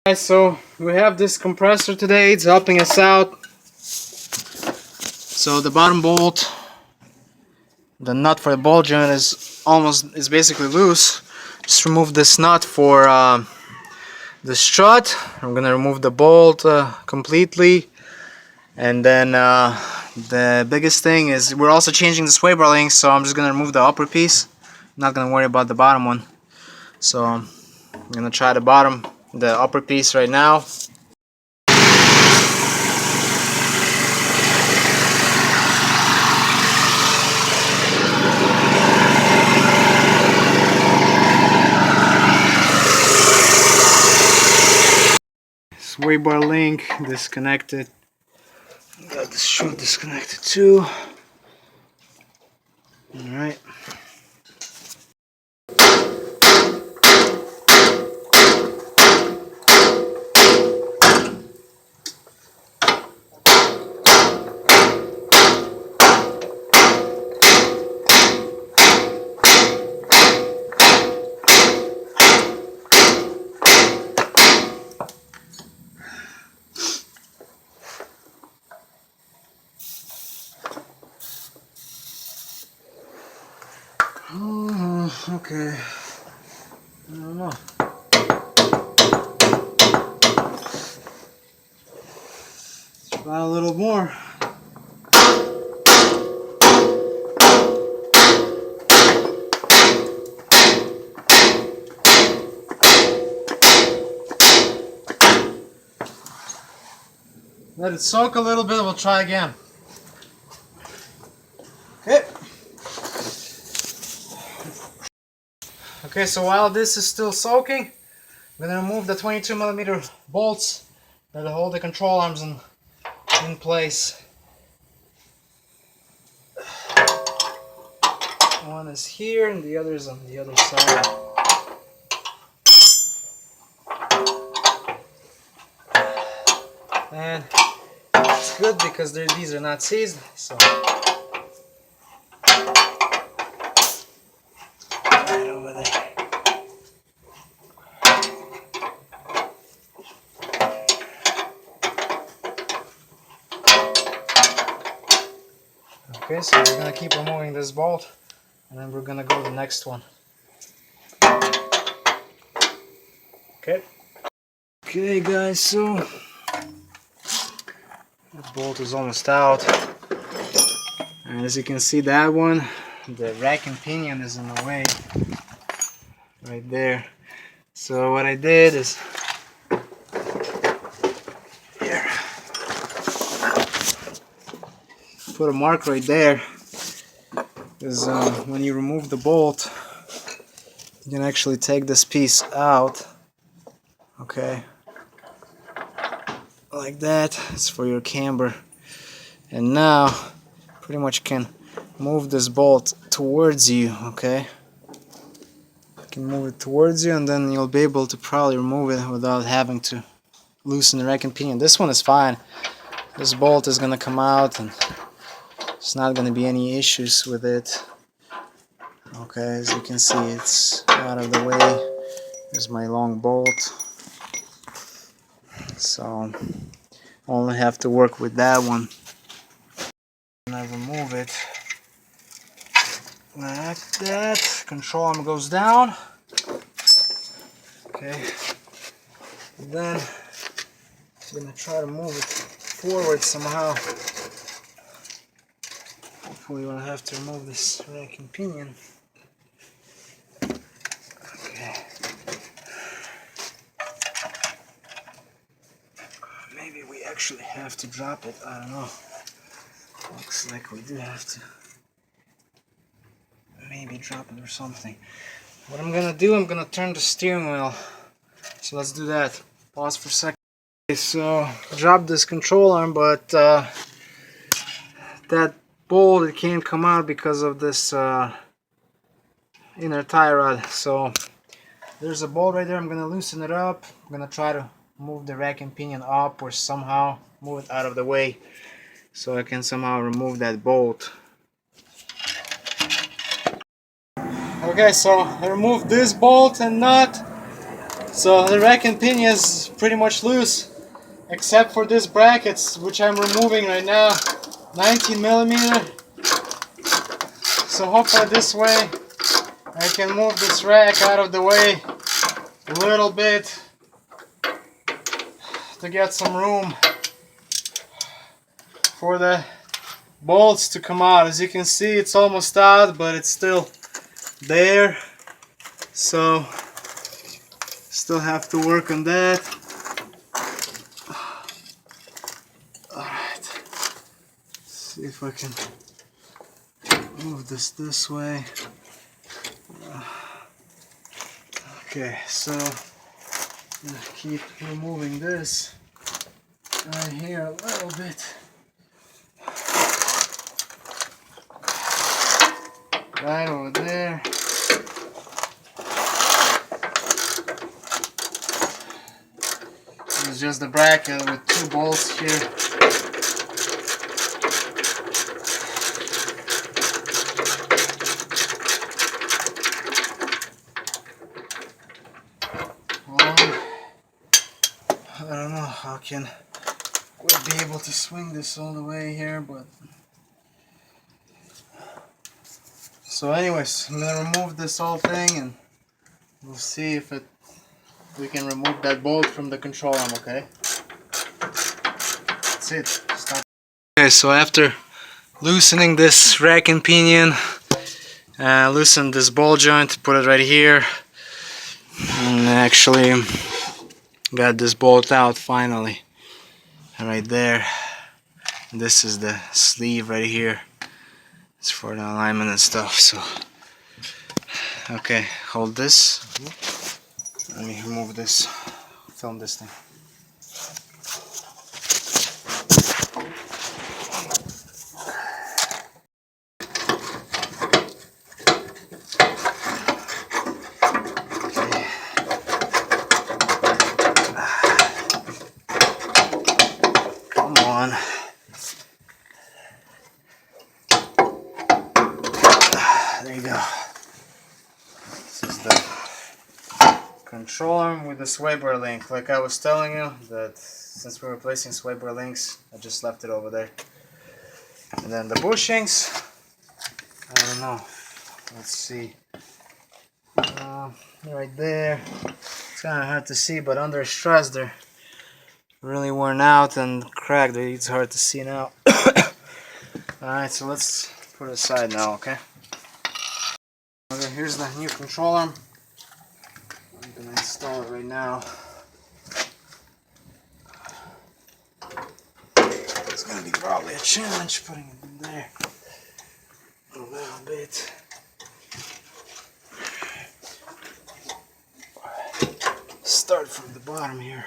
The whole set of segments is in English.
Guys, so we have this compressor today. It's helping us out. So the bottom bolt, the nut for the ball joint is basically loose. Just remove this nut for the strut. I'm gonna remove the bolt completely, and then the biggest thing is we're also changing the sway bar link. So I'm just gonna remove the upper piece. I'm not gonna worry about the bottom one. So I'm gonna try the upper piece right now. Sway bar link disconnected. Got this shoe disconnected too. Alright. Oh, okay. I don't know. Try a little more. Let it soak a little bit, we'll try again. Okay. Okay, so while this is still soaking, I'm gonna remove the 22mm bolts that hold the control arms in place. One is here and the other is on the other side. And it's good because these are not seized, so right over there. Okay, so we're gonna keep removing this bolt, and then we're gonna go to the next one. Okay. Okay, guys, so the bolt is almost out, and as you can see, that one, the rack and pinion is in the way, right there. So what I did is here, put a mark right there, because when you remove the bolt, you can actually take this piece out. Okay, like that. It's for your camber, and now pretty much can move this bolt towards you. Okay, you can move it towards you, and then you'll be able to probably remove it without having to loosen the rack and pinion. This one is fine. This bolt is gonna come out, and there's not gonna be any issues with it. Okay, as you can see, it's out of the way. There's my long bolt. So only have to work with that one. And I remove it like that. Control arm goes down. Okay. And then I'm gonna try to move it forward somehow. Hopefully, we'll have to remove this rack and pinion. Okay. Maybe we actually have to drop it. I don't know. Looks like we do have to maybe drop it or something. What I'm gonna do, I'm gonna turn the steering wheel. So let's do that. Pause for a second. Okay, so drop this control arm, but that bolt, it can't come out because of this inner tie rod. So there's a bolt right there. I'm gonna loosen it up. I'm gonna try to move the rack and pinion up or somehow move it out of the way so I can somehow remove that bolt. Okay, so I removed this bolt and nut. So the rack and pinion is pretty much loose, except for this brackets, which I'm removing right now, 19 millimeter. So hopefully this way I can move this rack out of the way a little bit to get some room for the bolts to come out. As you can see, it's almost out, but it's still there, so still have to work on that. Alright, see if I can move this way. Okay, so I'm gonna keep removing this right here a little bit. Right over there. This is just the bracket with 2 bolts here. I don't know how can we'll be able to swing this all the way here, but so anyways, I'm gonna remove this whole thing and we'll see if we can remove that bolt from the control arm. Okay, that's it. Stop. Okay, so after loosening this rack and pinion, loosen this ball joint, put it right here, and actually got this bolt out finally right there. This is the sleeve right here. It's for the alignment and stuff. So okay, hold this. Let me remove this, film this thing. Come on. There you go. This is the control arm with the sway bar link. Like I was telling you, that since we're replacing sway bar links, I just left it over there. And then the bushings, I don't know. Let's see. Right there. It's kind of hard to see, but under stress they're really worn out and cracked. It's hard to see now. Alright, so let's put it aside now, okay? Okay, here's the new control arm. I'm gonna install it right now. It's gonna be probably a challenge putting it in there a little bit. Start from the bottom here.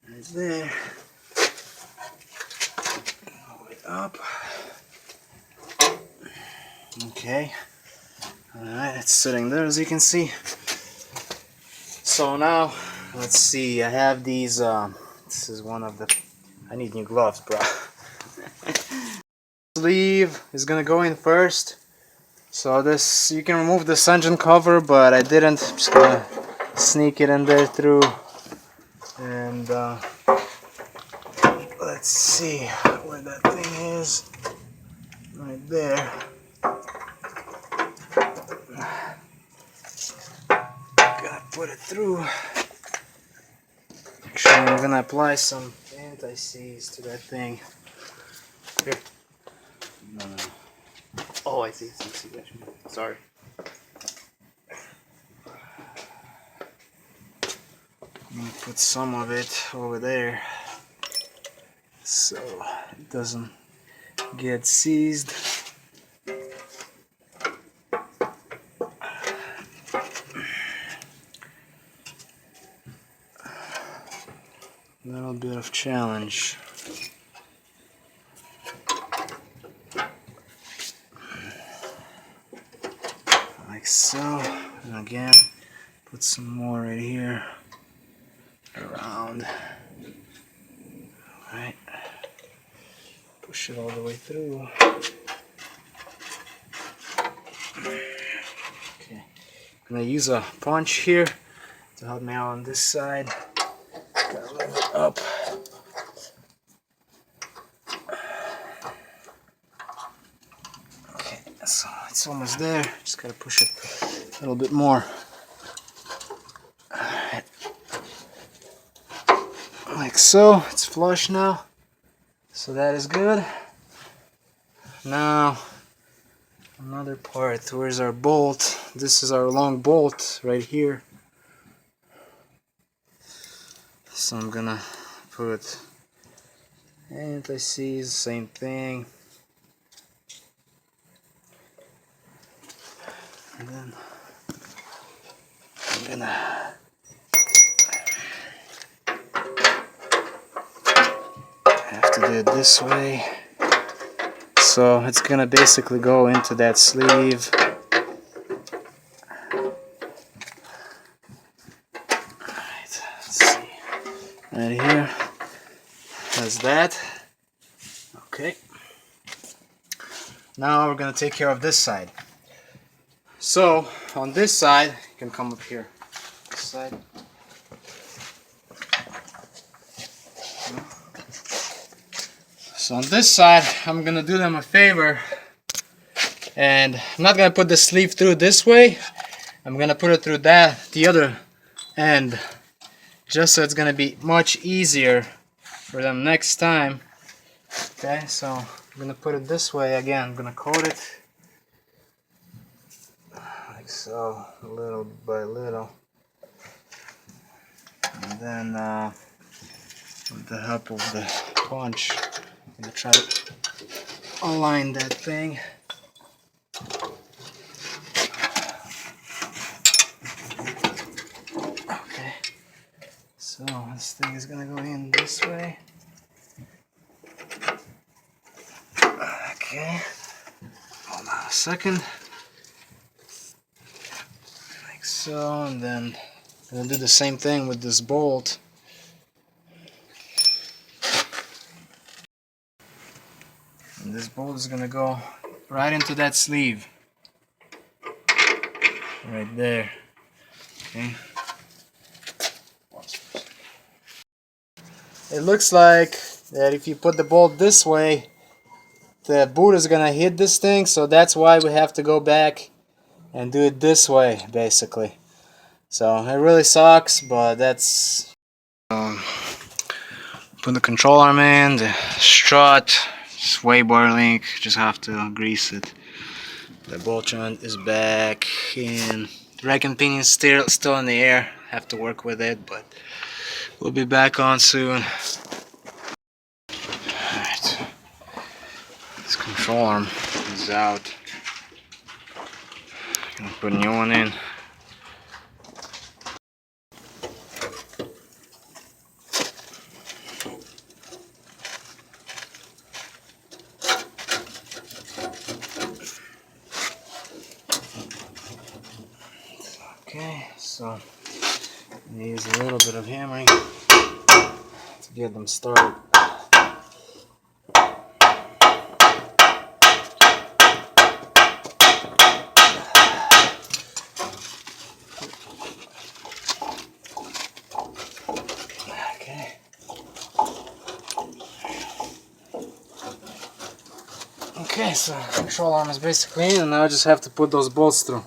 Right there. All the way up. Okay. Alright, it's sitting there as you can see. So now, let's see, I have these, this is one of the, I need new gloves, bro. Sleeve is gonna go in first. So this, you can remove this engine cover, but I didn't. I'm just gonna sneak it in there through. And let's see where that thing is. Right there. Gonna put it through. Actually, I'm gonna apply some anti-seize to that thing. Here. No. Oh, I see. Sorry. I'm gonna put some of it over there so it doesn't get seized. A little bit of challenge. Like so. And again, put some more right here around. Alright. Push it all the way through. Okay. gonna use a punch here to help me out on this side. Gotta move it up. Okay, so it's almost there. Just gotta push it a little bit more. Alright. Like so. It's flush now. So that is good. Now, another part. Where's our bolt? This is our long bolt right here. So I'm gonna put anti-seize, same thing. And then I'm gonna have to do it this way. So it's gonna basically go into that sleeve. Alright, let's see. Right here. That's that. Okay. Now we're gonna take care of this side. So on this side, you can come up here. This side. So on this side, I'm gonna do them a favor, and I'm not gonna put the sleeve through this way. I'm gonna put it through the other end, just so it's gonna be much easier for them next time. Okay, so I'm gonna put it this way again. I'm gonna coat it like so, little by little, and then with the help of the punch, I'm gonna try to align that thing. Okay, so this thing is gonna go in this way. Okay, hold on a second. Like so, and then I'm gonna do the same thing with this bolt. And this bolt is gonna go right into that sleeve. Right there. Okay. It looks like that if you put the bolt this way, the boot is gonna hit this thing, so that's why we have to go back and do it this way, basically. So it really sucks, but that's put the control arm in, the strut, sway bar link, just have to grease it. The bolt joint is back in. The rack and pinion still in the air, have to work with it, but we'll be back on soon. Alright, this control arm is out. Gonna put a new one in. Okay, so I use a little bit of hammering to get them started. Okay. Okay, so control arm is basically in, and now I just have to put those bolts through.